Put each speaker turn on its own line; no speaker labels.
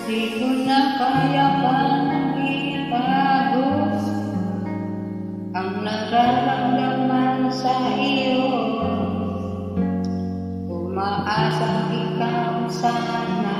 Di ko na kaya pang itago ang nararamdaman sa iyo. Umaasang ikaw sana